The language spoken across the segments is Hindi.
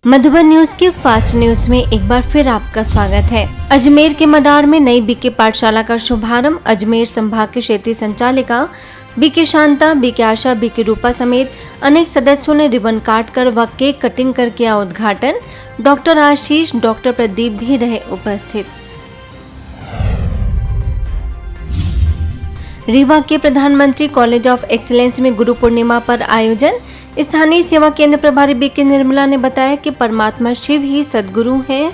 मधुबन न्यूज के फास्ट न्यूज में एक बार फिर आपका स्वागत है। अजमेर के मदार में नई बीके पाठशाला का शुभारंभ। अजमेर संभाग के क्षेत्रीय संचालिका बीके शांता, बीके आशा, बीके रूपा समेत अनेक सदस्यों ने रिबन काट कर व केक कटिंग कर किया उद्घाटन। डॉक्टर आशीष, डॉक्टर प्रदीप भी रहे उपस्थित। रीवा के प्रधानमंत्री कॉलेज ऑफ एक्सीलेंस में गुरु पूर्णिमा पर आयोजन। स्थानीय सेवा केंद्र प्रभारी बीके निर्मला ने बताया कि परमात्मा शिव ही सद्गुरु हैं,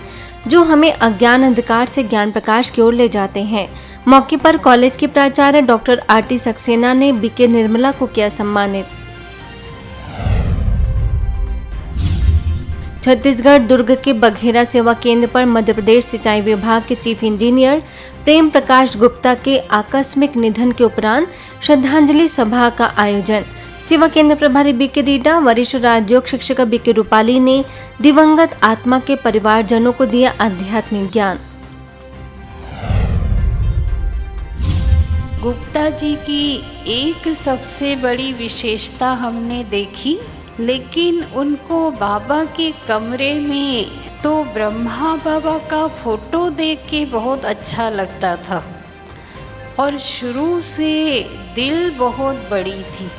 जो हमें अज्ञान अंधकार से ज्ञान प्रकाश की ओर ले जाते हैं। मौके पर कॉलेज के प्राचार्य डॉक्टर आरटी सक्सेना ने बीके निर्मला को किया सम्मानित। छत्तीसगढ़ दुर्ग के बघेरा सेवा केंद्र पर मध्य प्रदेश सिंचाई विभाग के चीफ इंजीनियर प्रेम प्रकाश गुप्ता के आकस्मिक निधन के उपरांत श्रद्धांजलि सभा का आयोजन। सेवा केंद्र प्रभारी बीके दीडा, वरिष्ठ राजयोग शिक्षिका बीके रूपाली ने दिवंगत आत्मा के परिवारजनों को दिया आध्यात्मिक ज्ञान। गुप्ता जी की एक सबसे बड़ी विशेषता हमने देखी, लेकिन उनको बाबा के कमरे में तो ब्रह्मा बाबा का फोटो देख के बहुत अच्छा लगता था और शुरू से दिल बहुत बड़ी थी।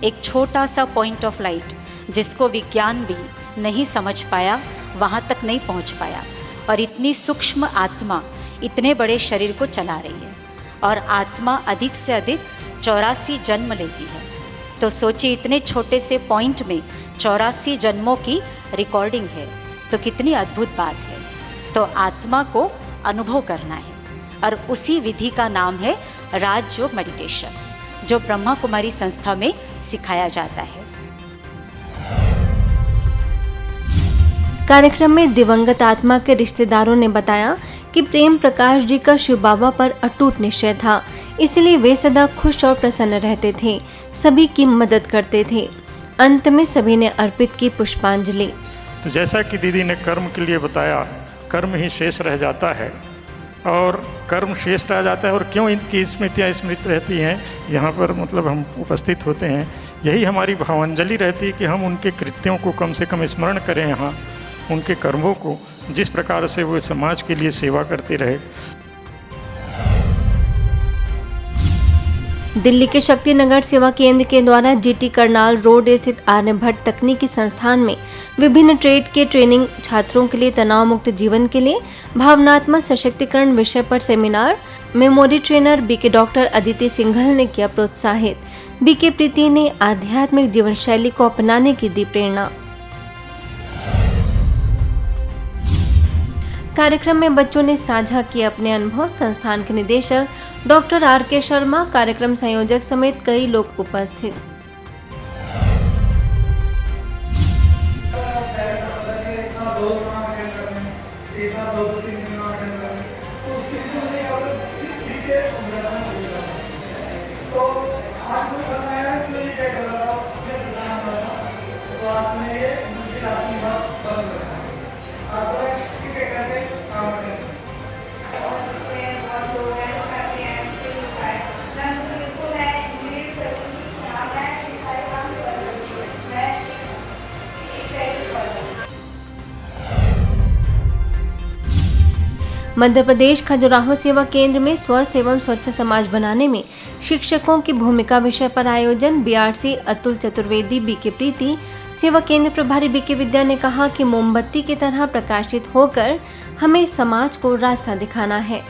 एक छोटा सा पॉइंट ऑफ लाइट जिसको विज्ञान भी नहीं समझ पाया, वहाँ तक नहीं पहुँच पाया, और इतनी सूक्ष्म आत्मा इतने बड़े शरीर को चला रही है, और आत्मा अधिक से अधिक 84 जन्म लेती है। तो सोचिए, इतने छोटे से पॉइंट में 84 जन्मों की रिकॉर्डिंग है, तो कितनी अद्भुत बात है। तो आत्मा को अनुभव करना है, और उसी विधि का नाम है राजयोग मेडिटेशन, जो ब्रह्मा कुमारी संस्था में सिखाया जाता है। कार्यक्रम में दिवंगत आत्मा के रिश्तेदारों ने बताया कि प्रेम प्रकाश जी का शिव बाबा पर अटूट निश्चय था, इसलिए वे सदा खुश और प्रसन्न रहते थे, सभी की मदद करते थे। अंत में सभी ने अर्पित की पुष्पांजलि। तो जैसा कि दीदी ने कर्म के लिए बताया, कर्म ही शेष रह जाता है, और कर्म शेष रह जाता है। और क्यों इनकी स्मृतियाँ स्मृत रहती हैं, यहाँ पर मतलब हम उपस्थित होते हैं, यही हमारी भावांजलि रहती है कि हम उनके कृत्यों को कम से कम स्मरण करें, यहाँ उनके कर्मों को, जिस प्रकार से वो समाज के लिए सेवा करते रहे। दिल्ली के शक्तिनगर सेवा केंद्र के द्वारा जीटी करनाल रोड स्थित आर्यभट्ट तकनीकी संस्थान में विभिन्न ट्रेड के ट्रेनिंग छात्रों के लिए तनाव मुक्त जीवन के लिए भावनात्मक सशक्तिकरण विषय पर seminar. Memory trainer BK doctor Aditi Singhal ने किया प्रोत्साहित। बीके प्रीति ने आध्यात्मिक जीवन शैली को अपनाने की दी प्रेरणा। कार्यक्रम में बच्चों ने साझा किए अपने अनुभव। संस्थान के निदेशक डॉक्टर आर.के. शर्मा, कार्यक्रम संयोजक समेत कई लोग उपस्थित। मध्य प्रदेश खजुराहो सेवा केंद्र में स्वस्थ एवं स्वच्छ समाज बनाने में शिक्षकों की भूमिका विषय पर आयोजन। बीआरसी अतुल चतुर्वेदी, बीके प्रीति, सेवा केंद्र प्रभारी बीके विद्या ने कहा कि मोमबत्ती की तरह प्रकाशित होकर हमें समाज को रास्ता दिखाना है।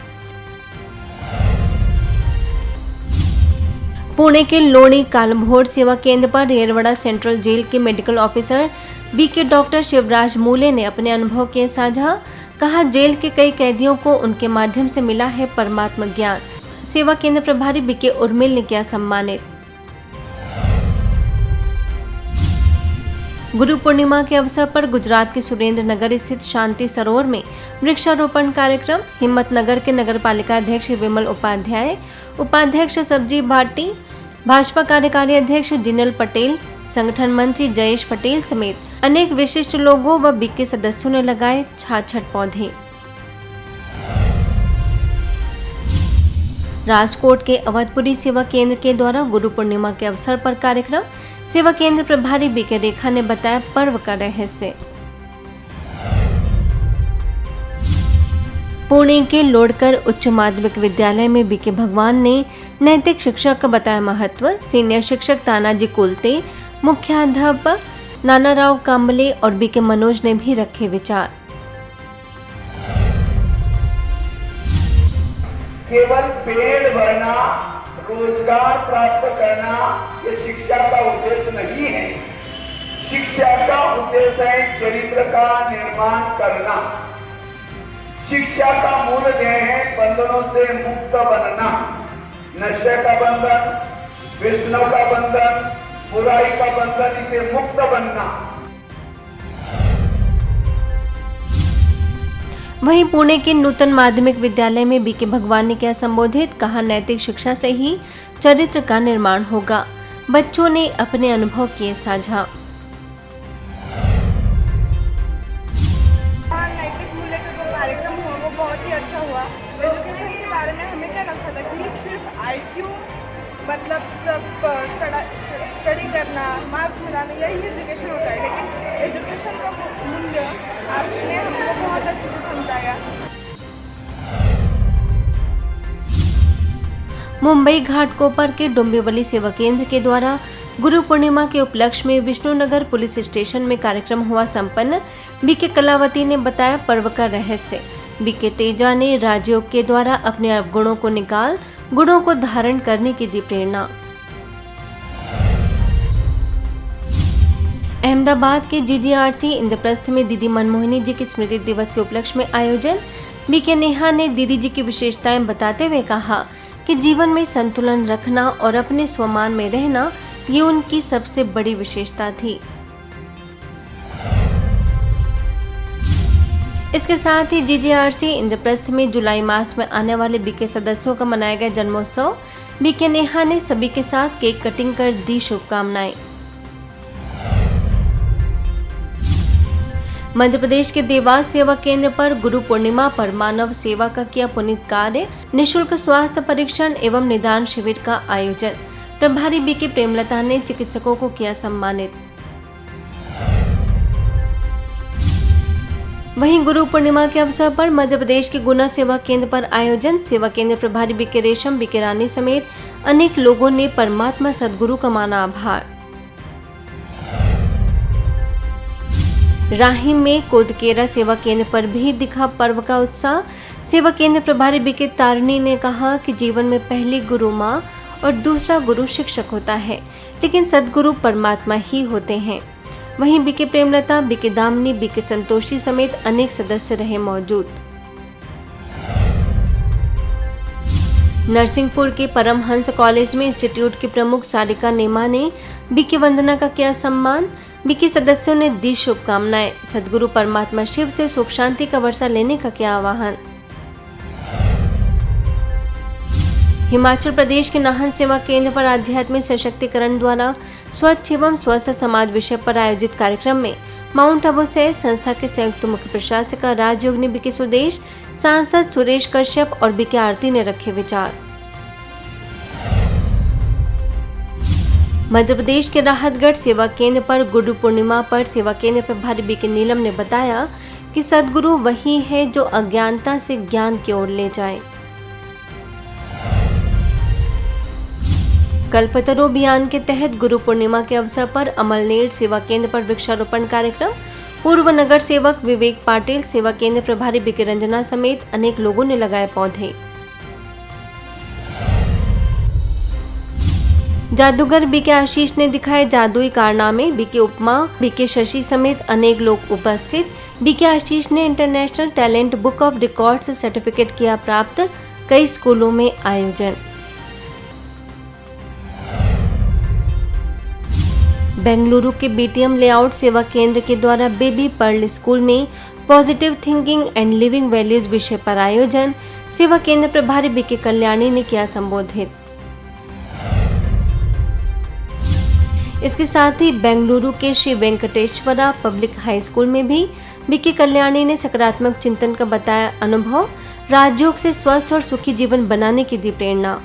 पुणे के लोणी कालभोर सेवा केंद्र पर रेरवड़ा सेंट्रल जेल के medical officer BK doctor Shivraj Mule ने अपने अनुभव किए साझा। कहा, जेल के कई कैदियों को उनके माध्यम से मिला है परमात्मा ज्ञान। सेवा केंद्र प्रभारी बीके उर्मिल ने किया सम्मानित। गुरु पूर्णिमा के अवसर पर गुजरात के सुरेंद्र नगर स्थित शांति सरोवर में वृक्षारोपण कार्यक्रम। हिम्मतनगर के नगर पालिका अध्यक्ष विमल उपाध्याय, उपाध्यक्ष सब्जी भाटी, भाजपा कार्यकारी अध्यक्ष जिनल पटेल, संगठन मंत्री जयेश पटेल समेत अनेक विशिष्ट लोगों व बीके सदस्यों ने लगाए 66 पौधे। राजकोट के अवधपुरी सेवा केंद्र के द्वारा गुरु पूर्णिमा के अवसर पर कार्यक्रम। सेवा केंद्र प्रभारी बीके रेखा ने बताया पर्व का रहस्य। पुणे के लोडकर उच्च माध्यमिक विद्यालय में बीके भगवान ने नैतिक शिक्षा का बताया महत्व। सीनियर शिक्षक तानाजी कुलते, मुख्याध्यापक नानाराव कांबले और बीके मनोज ने भी रखे विचार। केवल पेट भरना, रोजगार प्राप्त करना ये शिक्षा का उद्देश्य नहीं है। शिक्षा का उद्देश्य है चरित्र का निर्माण करना। शिक्षा का मूल ध्येय है बंधनों से मुक्त बनना। नशे का बंधन, व्यसनों का बंधन, बुराई का बंधन, इसे मुक्त बनना। वहीं पुणे के नूतन माध्यमिक विद्यालय में बीके भगवान ने किया संबोधित। कहा, नैतिक शिक्षा से ही चरित्र का निर्माण होगा। बच्चों ने अपने अनुभव किए साझा। नैतिक मूल्य का जो कार्यक्रम हुआ वो बहुत ही अच्छा हुआ। एजुकेशन के बारे में हमें क्या लगता था कि सिर्फ IQ मतलब सब स्टडी करना, मार्क्स मिलाना, यही एजुकेशन होता है, लेकिन एजुकेशन का मूल्य आपने हमको बहुत अच्छे से समझाया। मुंबई घाटकोपर के डोंबिवली सेवा केंद्र के द्वारा गुरु पूर्णिमा के उपलक्ष्य में विष्णुनगर पुलिस स्टेशन में कार्यक्रम हुआ संपन्न। बीके कलावती ने बताया पर्व का रहस्य। बीके तेजा ने राजयोग के द्वारा अपने अवगुणों को निकाल गुणों को धारण करने की दी प्रेरणा। अहमदाबाद के GGRC इंद्रप्रस्थ में दीदी मनमोहिनी जी की स्मृति दिवस के उपलक्ष्य में आयोजन। बीके नेहा ने दीदी जी की विशेषताएं बताते हुए कहा कि जीवन में संतुलन रखना और अपने स्वमान में रहना ये उनकी सबसे बड़ी विशेषता थी। इसके साथ ही GGRC इंद्रप्रस्थ में जुलाई मास में आने वाले बीके सदस्यों का मनाया गया जन्मोत्सव। बीके नेहा ने सभी के साथ केक कटिंग कर दी शुभकामनाएं। मध्य प्रदेश के देवास सेवा केंद्र पर गुरु पूर्णिमा पर मानव सेवा का किया पुनीत कार्य। निःशुल्क स्वास्थ्य परीक्षण एवं निदान शिविर का आयोजन। प्रभारी बीके प्रेमलता ने चिकित्सकों को किया सम्मानित। वहीं गुरु पूर्णिमा के अवसर पर मध्य प्रदेश के गुना सेवा केंद्र पर आयोजन। सेवा केंद्र प्रभारी बीके रेशम, बीके रानी समेत अनेक लोगों ने परमात्मा सदगुरु का माना आभार। राहिम में कोदकेरा सेवा केंद्र पर भी दिखा पर्व का उत्साह। सेवा केंद्र प्रभारी बीके तारिणी ने कहा कि जीवन में पहली गुरु माँ और दूसरा गुरु शिक्षक होता है, लेकिन सदगुरु परमात्मा ही होते हैं। वहीं BK Premlata, BK Damini, BK Santoshi समेत अनेक सदस्य रहे मौजूद। नरसिंहपुर के परमहंस कॉलेज में इंस्टीट्यूट के प्रमुख सारिका नेमा ने बीके वंदना का किया सम्मान। बीके सदस्यों ने दी शुभकामनाएं। सदगुरु परमात्मा शिव से सुख शांति का वर्षा लेने का किया आह्वान। हिमाचल प्रदेश के नाहन सेवा केंद्र पर आध्यात्मिक सशक्तिकरण द्वारा स्वच्छ एवं स्वस्थ समाज विषय पर आयोजित कार्यक्रम में माउंट आबू से संस्था के संयुक्त मुख्य प्रशासक राजयोग ने बीके सुदेश, सांसद सुरेश कश्यप और बीके आरती ने रखे विचार। मध्य प्रदेश के राहतगढ़ सेवा केंद्र पर गुरु पूर्णिमा पर सेवा केंद्र प्रभारी बीके नीलम ने बताया कि सदगुरु वही है जो अज्ञानता से ज्ञान की ओर ले जाए। कल्पतरु अभियान के तहत गुरु पूर्णिमा के अवसर पर अमलनेर सेवा केंद्र पर वृक्षारोपण कार्यक्रम। पूर्व नगर सेवक विवेक पाटिल, सेवा केंद्र प्रभारी बीके रंजना समेत अनेक लोगों ने लगाए पौधे। जादूगर बीके आशीष ने दिखाए जादुई कारनामे। बीके उपमा, बीके शशि समेत अनेक लोग उपस्थित। बीके आशीष ने international talent book of records certificate किया प्राप्त। कई स्कूलों में आयोजन। बेंगलुरु के BTM लेआउट सेवा केंद्र के द्वारा बेबी पर्ल स्कूल में positive thinking and living values विषय पर आयोजन। सेवा केंद्र प्रभारी बीके कल्याणी ने किया संबोधित। इसके साथ ही बेंगलुरु के Shri Venkateshwara public high school में भी बीके कल्याणी ने सकारात्मक चिंतन का बताया अनुभव। राजयोग से स्वस्थ और सुखी जीवन बनाने की दी प्रेरणा।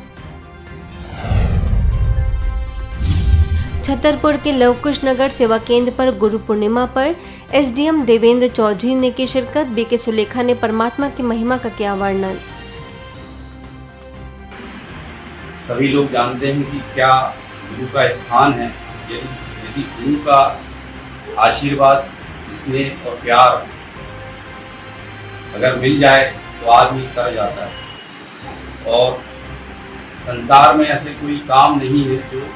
छतरपुर के लवकुश नगर सेवा केंद्र पर गुरु पूर्णिमा पर एसडीएम देवेंद्र चौधरी ने की शिरकत। बीके सुलेखा ने परमात्मा की महिमा का किया वर्णन। सभी लोग जानते हैं कि क्या गुरु का स्थान है। यदि गुरु का आशीर्वाद, स्नेह और प्यार अगर मिल जाए तो आदमी तर जाता है। और संसार में ऐसे कोई काम नहीं है जो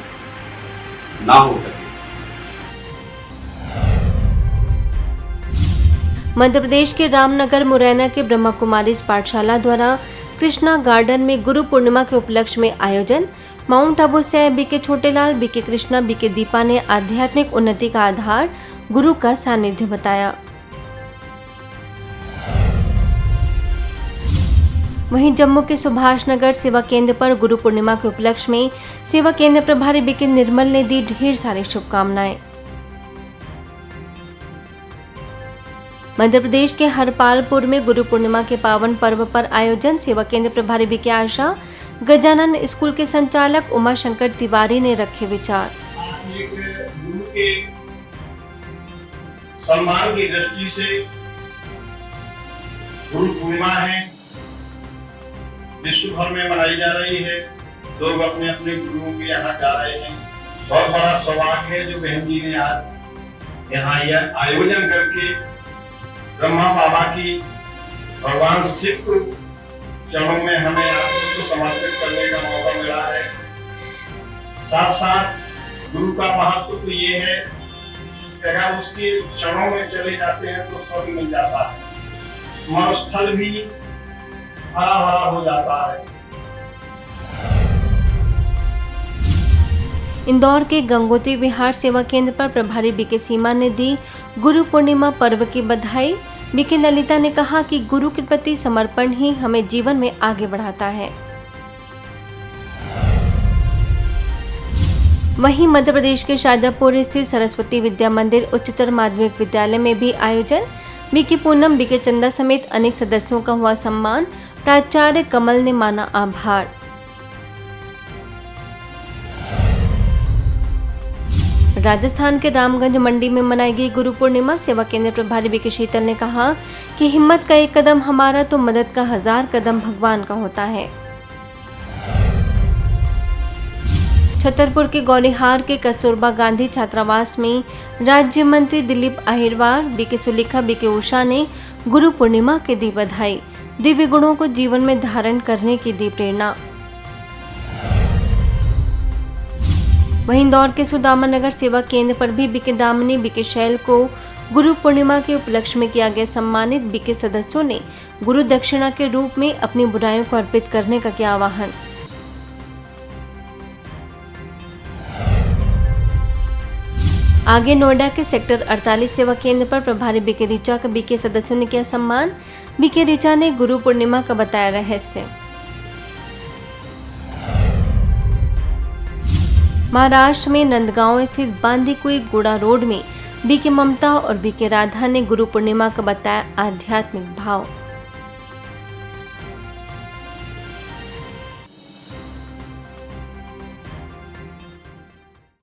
ना हो सके। मध्य प्रदेश के रामनगर मुरैना के ब्रह्मा कुमारीज पाठशाला द्वारा कृष्णा गार्डन में गुरु पूर्णिमा के उपलक्ष्य में आयोजन। माउंट आबू से BK Chhotelal, BK Krishna, BK Deepa ने आध्यात्मिक उन्नति का आधार गुरु का सानिध्य बताया। वहीं जम्मू के सुभाष नगर सेवा केंद्र पर गुरु पूर्णिमा के उपलक्ष्य में सेवा केंद्र प्रभारी बीके निर्मल ने दी ढेर सारी शुभकामनाएं। मध्य प्रदेश के हरपालपुर में गुरु पूर्णिमा के पावन पर्व पर आयोजन। सेवा केंद्र प्रभारी बीके आशा, गजानन स्कूल के संचालक उमा शंकर तिवारी ने रखे विचार। गुरु के सम्मान की दृष्टि से गुरु पूर्णिमा है, विश्व भर में मनाई जा रही है। लोग अपने अपने गुरुओं के यहाँ जा रहे हैं। बहुत बड़ा सौभाग्य है जो बहन जी ने आज यहाँ यह आयोजन करके ब्रह्मा बाबा की भगवान शिव को चरणों में हमें आपको समर्पित करने का मौका मिला है। साथ साथ गुरु का महत्व तो ये है कि अगर उसके चरणों में चले जाते हैं तो स्वर्ग मिल जाता है, मरुस्थल भी हरा भरा हो जाता है। इंदौर के गंगोत्री विहार सेवा केंद्र पर प्रभारी बीके सीमा ने दी गुरु पूर्णिमा पर्व की बधाई। बीके ललिता ने कहा कि गुरु के प्रति समर्पण ही हमें जीवन में आगे बढ़ाता है। वहीं मध्य प्रदेश के शाजापुर स्थित सरस्वती विद्या मंदिर उच्चतर माध्यमिक विद्यालय में भी आयोजन। बीके पूनम, बीके चंदा समेत अनेक सदस्यों का हुआ सम्मान। प्राचार्य कमल ने माना आभार। राजस्थान के रामगंज मंडी में मनाई गई गुरु पूर्णिमा। सेवा केंद्र प्रभारी बीके शीतल ने कहा कि हिम्मत का एक कदम हमारा तो मदद का 1000 कदम भगवान का होता है। छतरपुर के गौलिहार के कस्तूरबा गांधी छात्रावास में राज्य मंत्री दिलीप अहिरवार, बीके सुलेखा, बीके उषा ने गुरु पूर्णिमा की दी बधाई। दिव्य गुणों को जीवन में धारण करने की दी प्रेरणा। वहीं इंदौर के सुदामा नगर सेवा केंद्र पर भी बीके दामिनी, बीके शैल को गुरु पूर्णिमा के उपलक्ष्य में किया गया सम्मानित। बीके सदस्यों ने गुरु दक्षिणा के रूप में अपनी बुराइयों को अर्पित करने का किया आह्वान। आगे नोएडा के सेक्टर 48 सेवा केंद्र पर प्रभारी बीके ऋचा का बीके सदस्यों ने किया सम्मान। बीके ऋचा ने गुरु पूर्णिमा का बताया रहस्य। महाराष्ट्र में नंदगांव स्थित बांदीकुई गुड़ा रोड में बीके ममता और बीके राधा ने गुरु पूर्णिमा का बताया आध्यात्मिक भाव।